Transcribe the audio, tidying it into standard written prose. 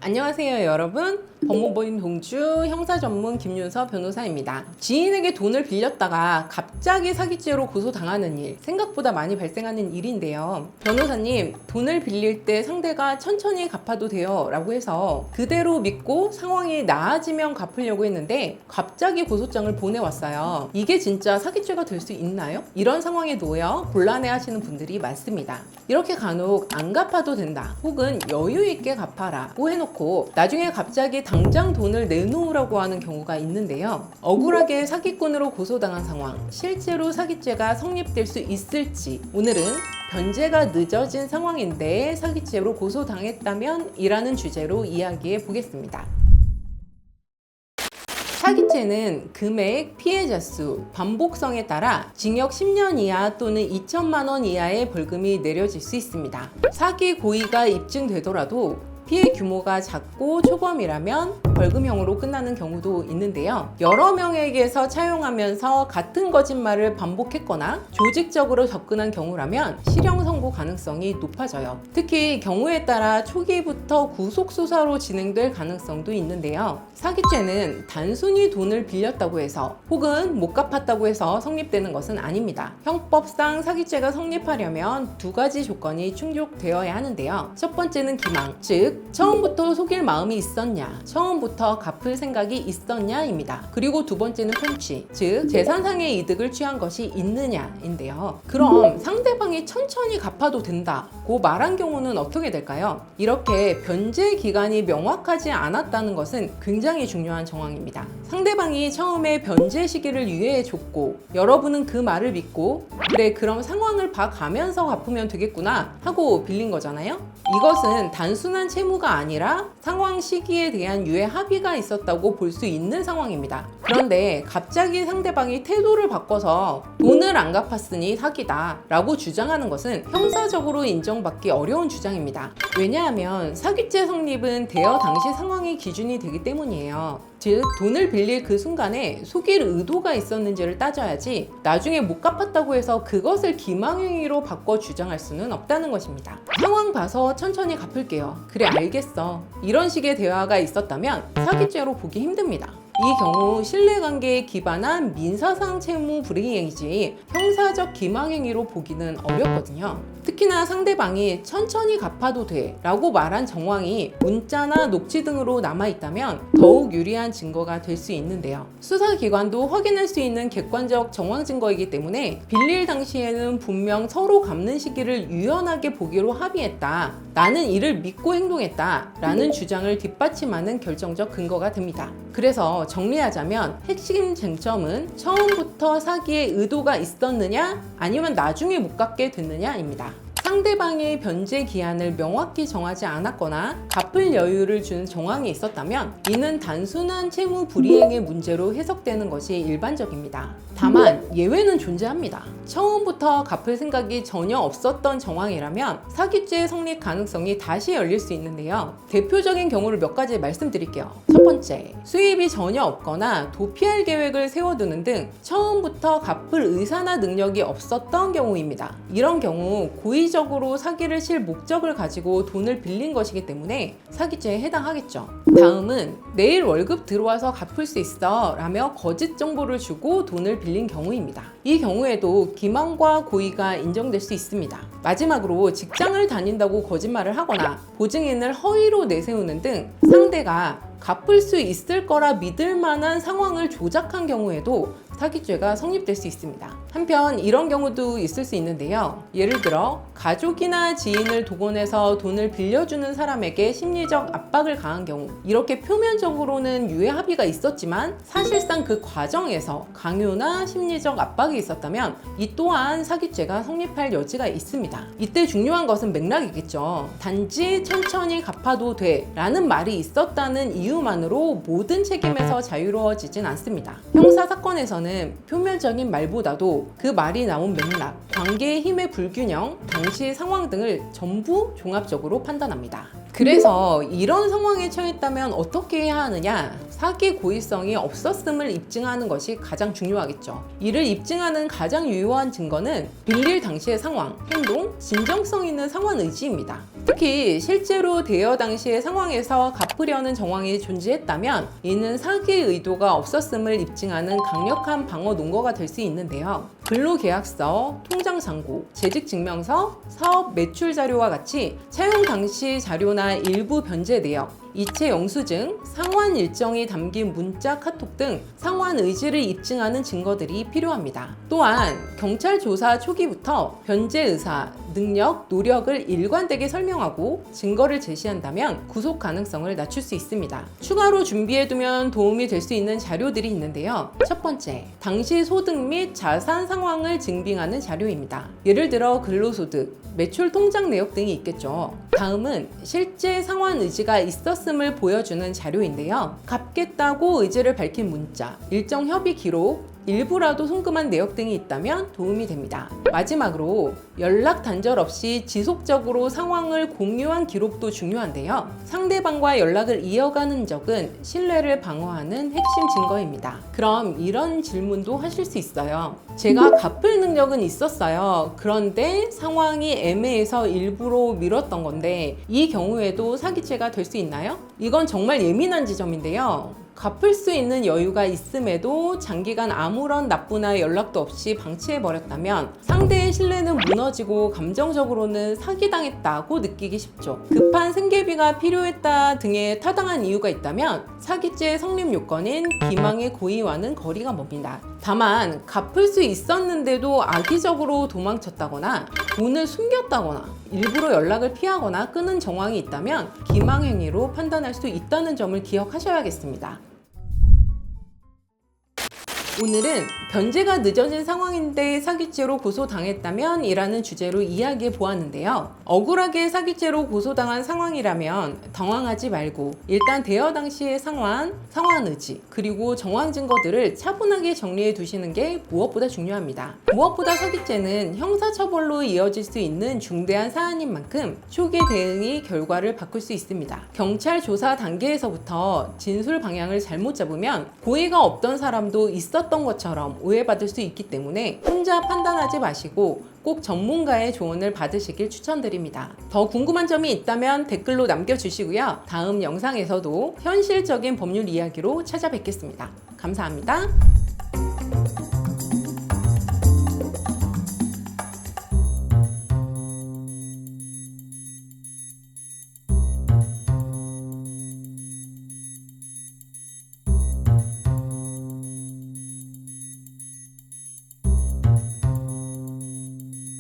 안녕하세요 여러분, 법무법인 동주 형사전문 김윤서 변호사입니다. 지인에게 돈을 빌렸다가 갑자기 사기죄로 고소당하는 일, 생각보다 많이 발생하는 일인데요. 변호사님, 돈을 빌릴 때 상대가 천천히 갚아도 돼요 라고 해서 그대로 믿고 상황이 나아지면 갚으려고 했는데 갑자기 고소장을 보내왔어요. 이게 진짜 사기죄가 될 수 있나요? 이런 상황에 놓여 곤란해 하시는 분들이 많습니다. 이렇게 간혹 안 갚아도 된다 혹은 여유 있게 갚아라 고 해놓고 나중에 갑자기 당장 돈을 내놓으라고 하는 경우가 있는데요. 억울하게 사기꾼으로 고소당한 상황, 실제로 사기죄가 성립될 수 있을지, 오늘은 변제가 늦어진 상황인데 사기죄로 고소당했다면 이라는 주제로 이야기해 보겠습니다. 사기죄는 금액, 피해자 수, 반복성에 따라 징역 10년 이하 또는 2천만 원 이하의 벌금이 내려질 수 있습니다. 사기 고의가 입증되더라도 피해 규모가 작고 초범이라면 벌금형으로 끝나는 경우도 있는데요. 여러 명에게서 차용하면서 같은 거짓말을 반복했거나 조직적으로 접근한 경우라면 실형 선고 가능성이 높아져요. 특히 경우에 따라 초기부터 구속수사로 진행될 가능성도 있는데요. 사기죄는 단순히 돈을 빌렸다고 해서 혹은 못 갚았다고 해서 성립되는 것은 아닙니다. 형법상 사기죄가 성립하려면 두 가지 조건이 충족되어야 하는데요. 첫 번째는 기망, 즉 처음부터 속일 마음이 있었냐, 처음부터 갚을 생각이 있었냐입니다. 그리고 두 번째는 편취, 즉 재산상의 이득을 취한 것이 있느냐인데요. 그럼 상대방이 천천히 갚아도 된다고 말한 경우는 어떻게 될까요? 이렇게 변제 기간이 명확하지 않았다는 것은 굉장히 중요한 정황입니다. 상대방이 처음에 변제 시기를 유예해 줬고 여러분은 그 말을 믿고 그래 그럼 상황을 봐가면서 갚으면 되겠구나 하고 빌린 거잖아요. 이것은 단순한 채무가 아니라 상황 시기에 대한 유예 합의가 있었다고 볼 수 있는 상황입니다. 그런데 갑자기 상대방이 태도를 바꿔서 돈을 안 갚았으니 사기다 라고 주장하는 것은 형사적으로 인정받기 어려운 주장입니다. 왜냐하면 사기죄 성립은 대여 당시 상황이 기준이 되기 때문이에요. 즉 돈을 빌릴 그 순간에 속일 의도가 있었는지를 따져야지 나중에 못 갚았다고 해서 그것을 기망행위로 바꿔 주장할 수는 없다는 것입니다. 상황 봐서 천천히 갚을게요. 그래 알겠어. 이런 식의 대화가 있었다면 사기죄로 보기 힘듭니다. 이 경우 신뢰관계에 기반한 민사상 채무 불이행이지 형사적 기망행위로 보기는 어렵거든요. 특히나 상대방이 천천히 갚아도 돼 라고 말한 정황이 문자나 녹취 등으로 남아있다면 더욱 유리한 증거가 될 수 있는데요. 수사기관도 확인할 수 있는 객관적 정황 증거이기 때문에 빌릴 당시에는 분명 서로 갚는 시기를 유연하게 보기로 합의했다, 나는 이를 믿고 행동했다 라는 주장을 뒷받침하는 결정적 근거가 됩니다. 그래서 정리하자면 핵심 쟁점은 처음부터 사기에 의도가 있었느냐 아니면 나중에 못 갚게 됐느냐입니다. 상대방의 변제 기한을 명확히 정하지 않았거나 갚을 여유를 주는 정황이 있었다면 이는 단순한 채무 불이행의 문제로 해석되는 것이 일반적입니다. 다만 예외는 존재합니다. 처음부터 갚을 생각이 전혀 없었던 정황이라면 사기죄 성립 가능성이 다시 열릴 수 있는데요. 대표적인 경우를 몇 가지 말씀드릴게요. 첫 번째, 수입이 전혀 없거나 도피할 계획을 세워두는 등 처음부터 갚을 의사나 능력이 없었던 경우입니다. 이런 경우 고의적으로 사기를 실 목적을 가지고 돈을 빌린 것이기 때문에 사기죄에 해당하겠죠. 다음은 내일 월급 들어와서 갚을 수 있어 라며 거짓 정보를 주고 돈을 빌린 경우입니다. 이 경우에도 기망과 고의가 인정될 수 있습니다. 마지막으로 직장을 다닌다고 거짓말을 하거나 보증인을 허위로 내세우는 등 상대가 갚을 수 있을 거라 믿을 만한 상황을 조작한 경우에도 사기죄가 성립될 수 있습니다. 한편 이런 경우도 있을 수 있는데요. 예를 들어 가족이나 지인을 동원해서 돈을 빌려주는 사람에게 심리적 압박을 가한 경우, 이렇게 표면적으로는 유예 합의가 있었지만 사실상 그 과정에서 강요나 심리적 압박이 있었다면 이 또한 사기죄가 성립할 여지가 있습니다. 이때 중요한 것은 맥락이겠죠. 단지 천천히 갚아도 돼 라는 말이 있었다는 이유만으로 모든 책임에서 자유로워지진 않습니다. 형사사건에서는 표면적인 말보다도 그 말이 나온 맥락, 관계의 힘의 불균형, 당시 상황 등을 전부 종합적으로 판단합니다. 그래서 이런 상황에 처했다면 어떻게 해야 하느냐? 사기 고의성이 없었음을 입증하는 것이 가장 중요하겠죠. 이를 입증하는 가장 유효한 증거는 빌릴 당시의 상황, 행동, 진정성 있는 상환 의지입니다. 특히 실제로 대여 당시의 상황에서 갚으려는 정황이 존재했다면 이는 사기의 의도가 없었음을 입증하는 강력한 방어 논거가 될 수 있는데요. 근로계약서, 통장상고, 재직증명서, 사업 매출 자료와 같이 채용 당시 자료나 일부 변제 내역, 이체 영수증, 상환 일정이 담긴 문자, 카톡 등 상환 의지를 입증하는 증거들이 필요합니다. 또한 경찰 조사 초기부터 변제 의사, 능력, 노력을 일관되게 설명하고 증거를 제시한다면 구속 가능성을 낮출 수 있습니다. 추가로 준비해두면 도움이 될 수 있는 자료들이 있는데요. 첫 번째, 당시 소득 및 자산 상황을 증빙하는 자료입니다. 예를 들어 근로소득, 매출 통장 내역 등이 있겠죠. 다음은 실제 상환 의지가 있었음을 보여주는 자료인데요. 갚겠다고 의지를 밝힌 문자, 일정 협의 기록, 일부라도 송금한 내역 등이 있다면 도움이 됩니다. 마지막으로 연락 단절 없이 지속적으로 상황을 공유한 기록도 중요한데요. 상대방과 연락을 이어가는 적은 신뢰를 방어하는 핵심 증거입니다. 그럼 이런 질문도 하실 수 있어요. 제가 갚을 능력은 있었어요. 그런데 상황이 애매해서 일부러 미뤘던 건데 이 경우에도 사기죄가 될 수 있나요? 이건 정말 예민한 지점인데요. 갚을 수 있는 여유가 있음에도 장기간 아무런 납부나 연락도 없이 방치해버렸다면 상대의 신뢰는 무너지고 감정적으로는 사기당했다고 느끼기 쉽죠. 급한 생계비가 필요했다 등의 타당한 이유가 있다면 사기죄의 성립 요건인 기망의 고의와는 거리가 멉니다. 다만 갚을 수 있었는데도 악의적으로 도망쳤다거나 돈을 숨겼다거나 일부러 연락을 피하거나 끊은 정황이 있다면 기망행위로 판단할 수 있다는 점을 기억하셔야겠습니다. 오늘은 변제가 늦어진 상황인데 사기죄로 고소당했다면 이라는 주제로 이야기해 보았는데요. 억울하게 사기죄로 고소당한 상황이라면 당황하지 말고 일단 대여 당시의 상환 의지, 그리고 정황 증거들을 차분하게 정리해 두시는 게 무엇보다 중요합니다. 무엇보다 사기죄는 형사처벌로 이어질 수 있는 중대한 사안인 만큼 초기 대응이 결과를 바꿀 수 있습니다. 경찰 조사 단계에서부터 진술 방향을 잘못 잡으면 고의가 없던 사람도 있었던 것처럼 오해받을 수 있기 때문에 혼자 판단하지 마시고 꼭 전문가의 조언을 받으시길 추천드립니다. 더 궁금한 점이 있다면 댓글로 남겨주시고요. 다음 영상에서도 현실적인 법률 이야기로 찾아뵙겠습니다. 감사합니다.